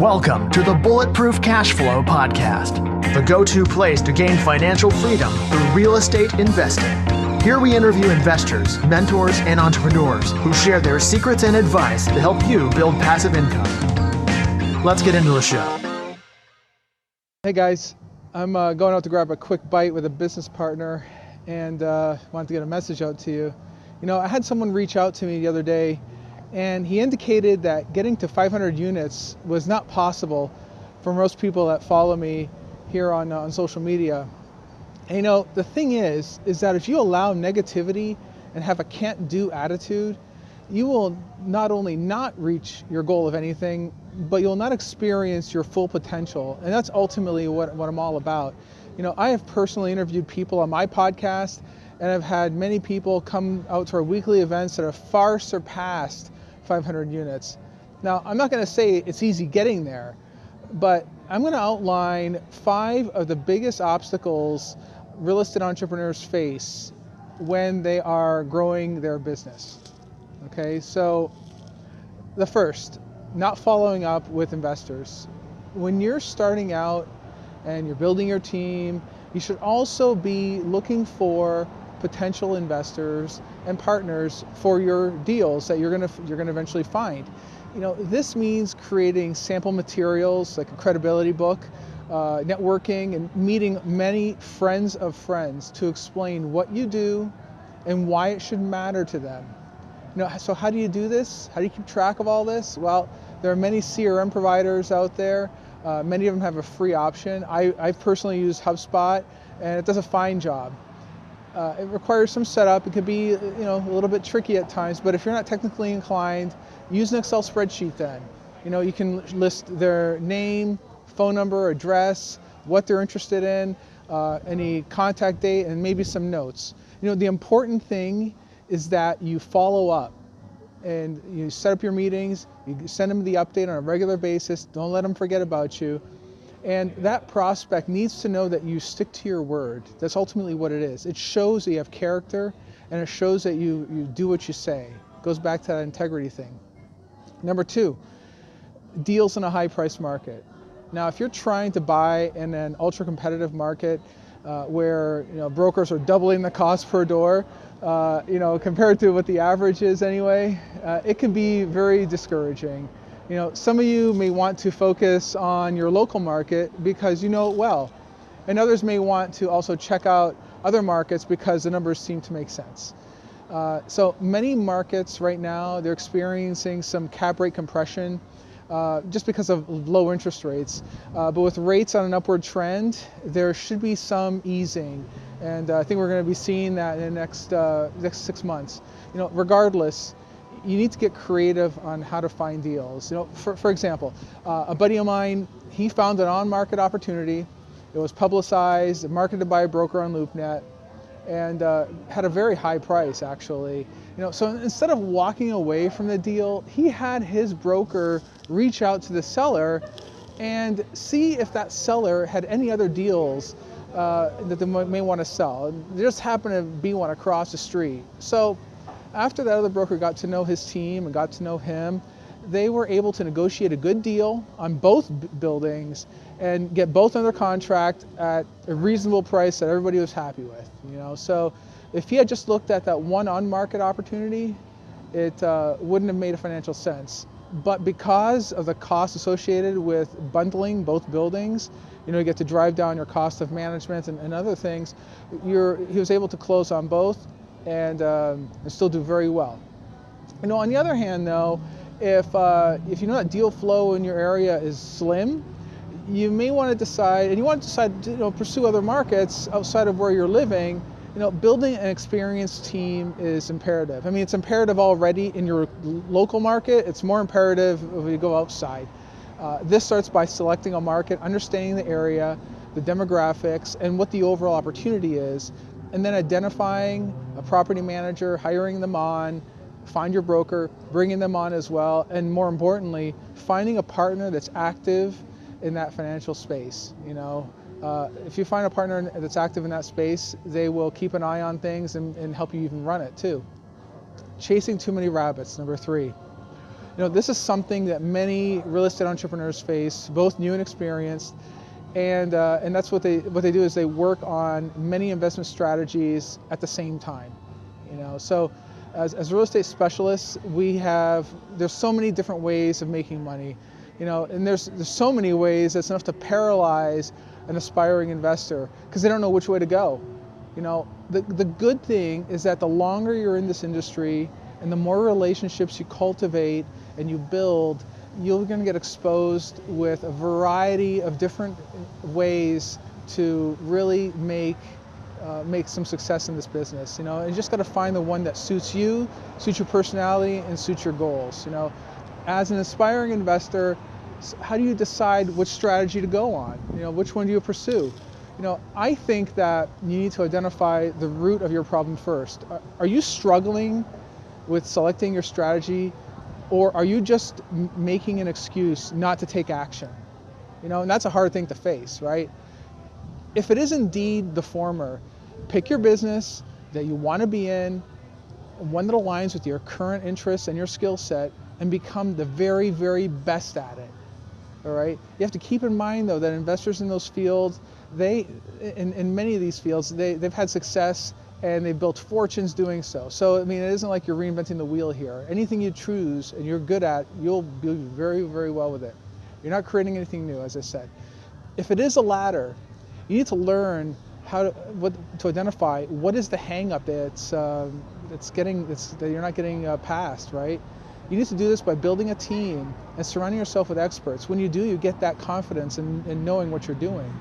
Welcome to the Bulletproof Cash Flow Podcast, the go-to place to gain financial freedom through real estate investing. Here we interview investors, mentors, and entrepreneurs who share their secrets and advice to help you build passive income. Let's get into the show. Hey guys, I'm going out to grab a quick bite with a business partner and wanted to get a message out to you. You know, I had someone reach out to me the other day and he indicated that getting to 500 units was not possible for most people that follow me here on social media. And you know, the thing is that if you allow negativity and have a can't-do attitude, you will not only not reach your goal of anything, but you'll not experience your full potential. And that's ultimately what I'm all about. You know, I have personally interviewed people on my podcast, and I've had many people come out to our weekly events that have far surpassed 500 units. Now, I'm not going to say it's easy getting there, but I'm going to outline 5 of the biggest obstacles real estate entrepreneurs face when they are growing their business. Okay, so the first, not following up with investors. When you're starting out and you're building your team, you should also be looking for potential investors and partners for your deals that you're gonna eventually find. You know, this means creating sample materials like a credibility book, networking, and meeting many friends of friends to explain what you do and why it should matter to them. You know, so how do you do this? How do you keep track of all this? Well, there are many CRM providers out there. Many of them have a free option. I personally use HubSpot, and it does a fine job. It requires some setup. It could be, you know, a little bit tricky at times, but if you're not technically inclined, use an Excel spreadsheet then. You know, you can list their name, phone number, address, what they're interested in, any contact date, and maybe some notes. You know, the important thing is that you follow up and you set up your meetings, you send them the update on a regular basis, don't let them forget about you. And that prospect needs to know that you stick to your word. That's ultimately what it is. It shows that you have character, and it shows that you do what you say. It goes back to that integrity thing. Number 2, deals in a high price market. Now, if you're trying to buy in an ultra competitive market where, you know, brokers are doubling the cost per door, you know, compared to what the average is anyway, it can be very discouraging. You know, some of you may want to focus on your local market because you know it well, and others may want to also check out other markets because the numbers seem to make sense. So many markets right now, they're experiencing some cap rate compression just because of low interest rates. But with rates on an upward trend, there should be some easing. And I think we're going to be seeing that in the next 6 months. You know, regardless, you need to get creative on how to find deals. You know, for example, a buddy of mine, he found an on-market opportunity. It was publicized, marketed by a broker on LoopNet, and had a very high price actually. You know, so instead of walking away from the deal, he had his broker reach out to the seller and see if that seller had any other deals that they may want to sell. There just happened to be one across the street. So after that other broker got to know his team and got to know him, they were able to negotiate a good deal on both buildings and get both under contract at a reasonable price that everybody was happy with. You know, so if he had just looked at that one on-market opportunity, it wouldn't have made a financial sense. But because of the cost associated with bundling both buildings, you know, you get to drive down your cost of management and other things, he was able to close on both and still do very well. You know, on the other hand though, if you know that deal flow in your area is slim, you may want to decide, and you want to decide to, you know, pursue other markets outside of where you're living. You know, building an experienced team is imperative. I mean, it's imperative already in your local market. It's more imperative if you go outside. This starts by selecting a market, understanding the area, the demographics, and what the overall opportunity is, and then identifying a property manager, hiring them on, find your broker, bringing them on as well, and more importantly, finding a partner that's active in that financial space. You know, if you find a partner that's active in that space, they will keep an eye on things and help you even run it too. Chasing too many rabbits, number 3. You This is something that many real estate entrepreneurs face, both new and experienced, and that's what they do is they work on many investment strategies at the same time. So as real estate specialists, there's so many different ways of making money, and there's so many ways that's enough to paralyze an aspiring investor because they don't know which way to go. The good thing is that the longer you're in this industry and the more relationships you cultivate and you build, you're going to get exposed with a variety of different ways to really make some success in this business. You just got to find the one that suits you, suits your personality, and suits your goals. As an aspiring investor, how do you decide which strategy to go on? Which one do you pursue? I think that you need to identify the root of your problem first. Are you struggling with selecting your strategy, or are you just making an excuse not to take action? And that's a hard thing to face, right? If it is indeed the former, pick your business that you want to be in, one that aligns with your current interests and your skill set, and become the very, very best at it. All right. You have to keep in mind, though, that investors in those fields, in many of these fields, they've had success and they've built fortunes doing so. So, it isn't like you're reinventing the wheel here. Anything you choose and you're good at, you'll do very, very well with it. You're not creating anything new, as I said. If it is a latter, you need to learn to identify what is the hang-up that you're not getting past, right? You need to do this by building a team and surrounding yourself with experts. When you do, you get that confidence in knowing what you're doing.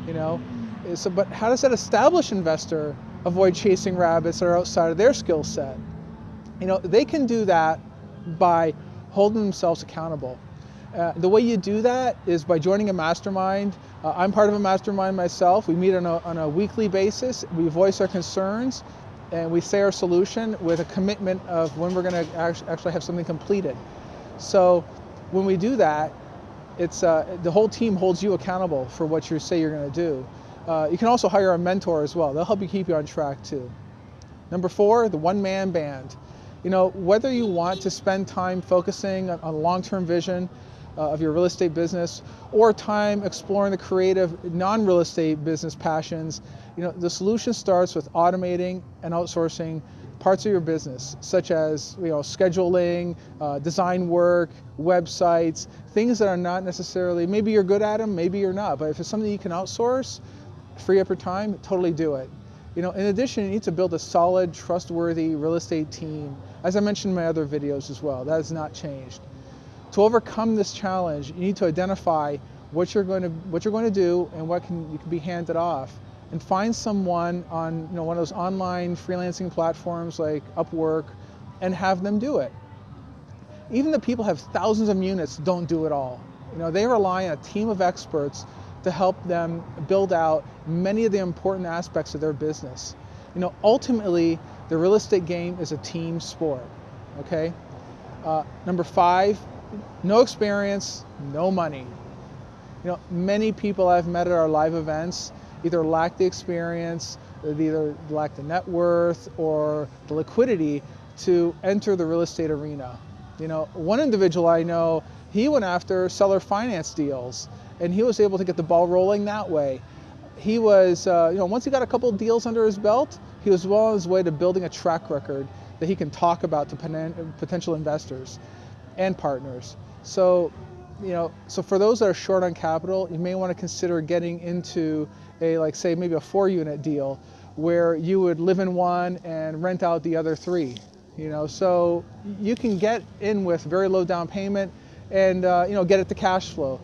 But how does that established investor avoid chasing rabbits that are outside of their skill set? They can do that by holding themselves accountable. The way you do that is by joining a mastermind. I'm part of a mastermind myself. We meet on a weekly basis. We voice our concerns and we say our solution with a commitment of when we're going to actually have something completed. So when we do that, it's the whole team holds you accountable for what you say you're going to do. You can also hire a mentor as well. They'll help you keep you on track too. Number 4, the one-man band. Whether you want to spend time focusing on a long-term vision of your real estate business or time exploring the creative non-real estate business passions, the solution starts with automating and outsourcing parts of your business, such as scheduling, design work, websites, things that are not necessarily, maybe you're good at them, maybe you're not, but if it's something you can outsource, free up your time, totally do it. In addition, you need to build a solid, trustworthy real estate team, as I mentioned in my other videos as well. That has not changed. To overcome this challenge, you need to identify what you're going to do and you can be handed off, and find someone on one of those online freelancing platforms like Upwork and have them do it. Even the people who have thousands of units don't do it all. They rely on a team of experts to help them build out many of the important aspects of their business. Ultimately, the real estate game is a team sport, okay? Number 5, no experience, no money. Many people I've met at our live events either lack the experience, they either lack the net worth or the liquidity to enter the real estate arena. One individual I know, he went after seller finance deals and he was able to get the ball rolling that way. He was, once he got a couple of deals under his belt, he was well on his way to building a track record that he can talk about to potential investors and partners. So for those that are short on capital, you may want to consider getting into maybe a 4-unit deal where you would live in one and rent out the other 3. So you can get in with very low down payment and get at the cash flow.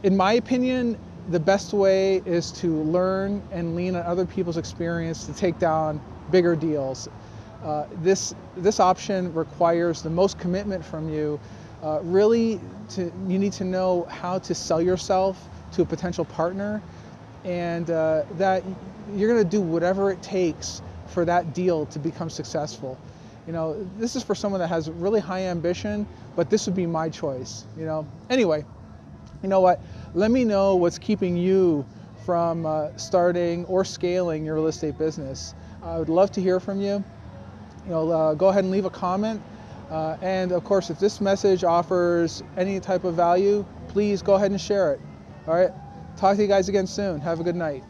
In my opinion, the best way is to learn and lean on other people's experience to take down bigger deals. This option requires the most commitment from you. You need to know how to sell yourself to a potential partner, and that you're going to do whatever it takes for that deal to become successful. This is for someone that has really high ambition, but this would be my choice. Anyway, you know what? Let me know what's keeping you from starting or scaling your real estate business. I would love to hear from you. Go ahead and leave a comment. And of course, if this message offers any type of value, please go ahead and share it. All right. Talk to you guys again soon. Have a good night.